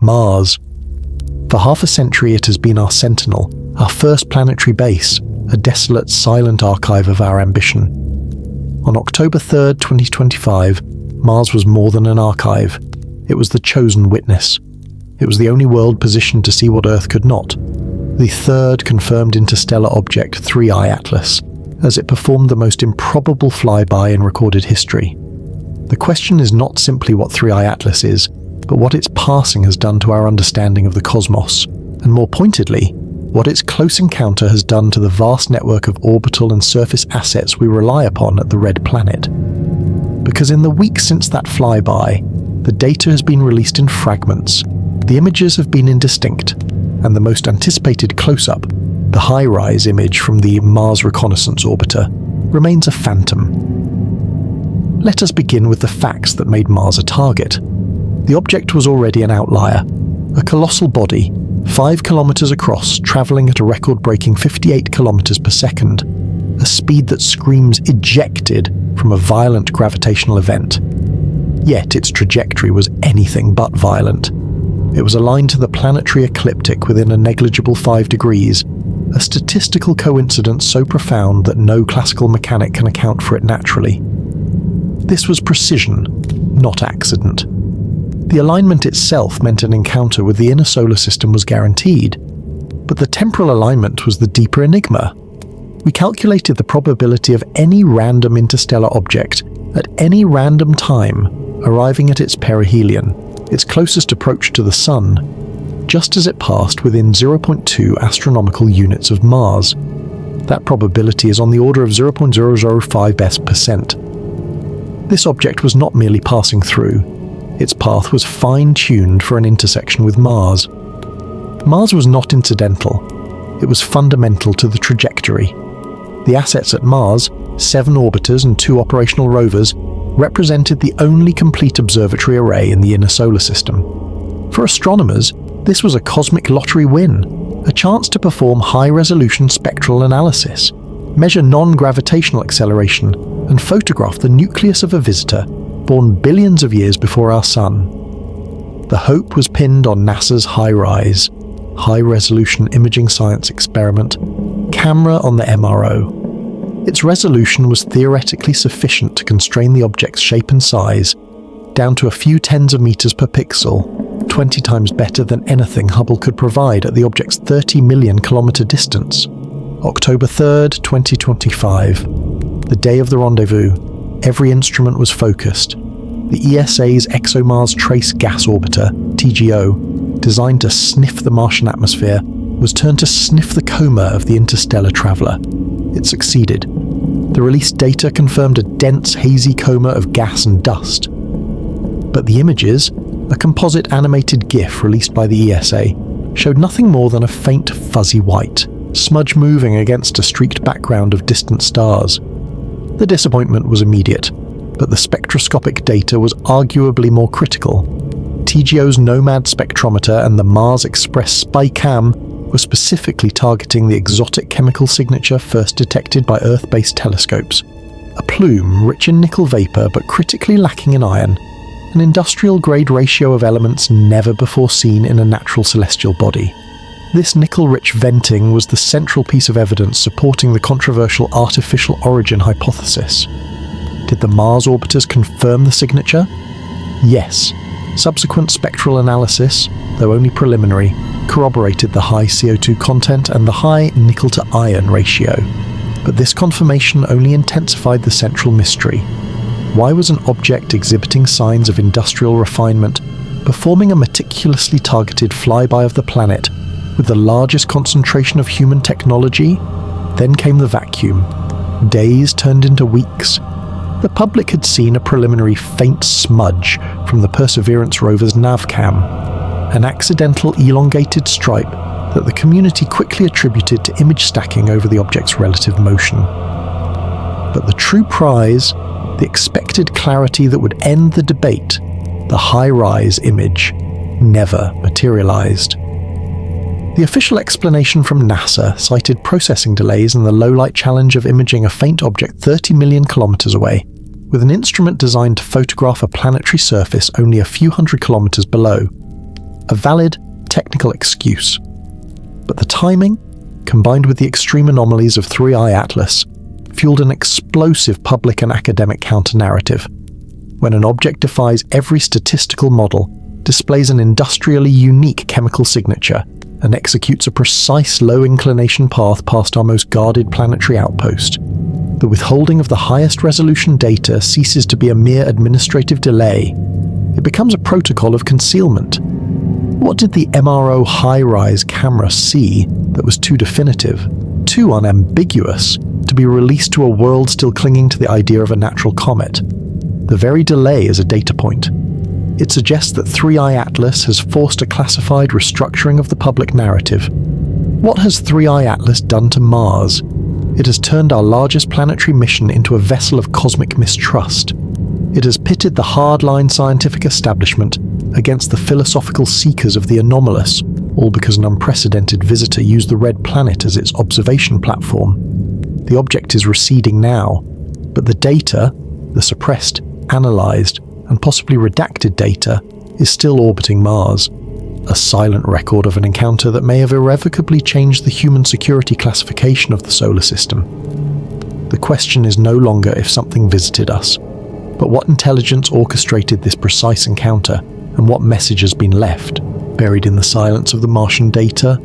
Mars. For half a century it has been our sentinel, our first planetary base, a desolate, silent archive of our ambition. On October 3rd, 2025, Mars was more than an archive. It was the chosen witness. It was the only world positioned to see what Earth could not. The third confirmed interstellar object, 3I Atlas, as it performed the most improbable flyby in recorded history. The question is not simply what 3I Atlas is, but what its passing has done to our understanding of the cosmos, and more pointedly, what its close encounter has done to the vast network of orbital and surface assets we rely upon at the Red Planet. Because in the weeks since that flyby, the data has been released in fragments, the images have been indistinct, and the most anticipated close-up, the high-rise image from the Mars Reconnaissance Orbiter, remains a phantom. Let us begin with the facts that made Mars a target. The object was already an outlier, a colossal body, 5 kilometers across, traveling at a record-breaking 58 kilometers per second, a speed that screams ejected from a violent gravitational event. Yet its trajectory was anything but violent. It was aligned to the planetary ecliptic within a negligible 5 degrees, a statistical coincidence so profound that no classical mechanic can account for it naturally. This was precision, not accident. The alignment itself meant an encounter with the inner solar system was guaranteed, but the temporal alignment was the deeper enigma. We calculated the probability of any random interstellar object at any random time arriving at its perihelion, its closest approach to the Sun, just as it passed within 0.2 astronomical units of Mars. That probability is on the order of 0.005%. This object was not merely passing through. Its path was fine-tuned for an intersection with Mars. Mars was not incidental. It was fundamental to the trajectory. The assets at Mars, 7 orbiters and 2 operational rovers, represented the only complete observatory array in the inner solar system. For astronomers, this was a cosmic lottery win, a chance to perform high-resolution spectral analysis, measure non-gravitational acceleration, and photograph the nucleus of a visitor born billions of years before our Sun. The hope was pinned on NASA's HiRISE, High-Resolution Imaging Science Experiment, camera on the MRO. Its resolution was theoretically sufficient to constrain the object's shape and size, down to a few tens of meters per pixel, 20 times better than anything Hubble could provide at the object's 30 million kilometer distance. October 3rd, 2025, the day of the rendezvous. Every instrument was focused. The ESA's ExoMars Trace Gas Orbiter, TGO, designed to sniff the Martian atmosphere, was turned to sniff the coma of the interstellar traveler. It succeeded. The released data confirmed a dense, hazy coma of gas and dust. But the images, a composite animated GIF released by the ESA, showed nothing more than a faint fuzzy white, smudge moving against a streaked background of distant stars. The disappointment was immediate, but the spectroscopic data was arguably more critical. TGO's Nomad spectrometer and the Mars Express SpyCam were specifically targeting the exotic chemical signature first detected by Earth-based telescopes. A plume rich in nickel vapor but critically lacking in iron, an industrial-grade ratio of elements never before seen in a natural celestial body. This nickel-rich venting was the central piece of evidence supporting the controversial artificial origin hypothesis. Did the Mars orbiters confirm the signature? Yes. Subsequent spectral analysis, though only preliminary, corroborated the high CO2 content and the high nickel-to-iron ratio. But this confirmation only intensified the central mystery. Why was an object exhibiting signs of industrial refinement performing a meticulously targeted flyby of the planet with the largest concentration of human technology? Then came the vacuum. Days turned into weeks. The public had seen a preliminary faint smudge from the Perseverance rover's navcam, an accidental elongated stripe that the community quickly attributed to image stacking over the object's relative motion. But the true prize, the expected clarity that would end the debate, the high-rise image, never materialized. The official explanation from NASA cited processing delays and the low-light challenge of imaging a faint object 30 million kilometers away, with an instrument designed to photograph a planetary surface only a few hundred kilometers below. a valid technical excuse. But the timing, combined with the extreme anomalies of 3I Atlas, fueled an explosive public and academic counter-narrative. When an object defies every statistical model, displays an industrially unique chemical signature, and executes a precise low-inclination path past our most guarded planetary outpost, the withholding of the highest resolution data ceases to be a mere administrative delay. It becomes a protocol of concealment. What did the MRO high-rise camera see that was too definitive, too unambiguous, to be released to a world still clinging to the idea of a natural comet? The very delay is a data point. It suggests that 3I Atlas has forced a classified restructuring of the public narrative. What has 3I Atlas done to Mars? It has turned our largest planetary mission into a vessel of cosmic mistrust. It has pitted the hardline scientific establishment against the philosophical seekers of the anomalous, all because an unprecedented visitor used the red planet as its observation platform. The object is receding now, but the data, the suppressed, analyzed, and possibly redacted data, is still orbiting Mars, a silent record of an encounter that may have irrevocably changed the human security classification of the solar system. The question is no longer if something visited us, but what intelligence orchestrated this precise encounter, and what message has been left, buried in the silence of the Martian data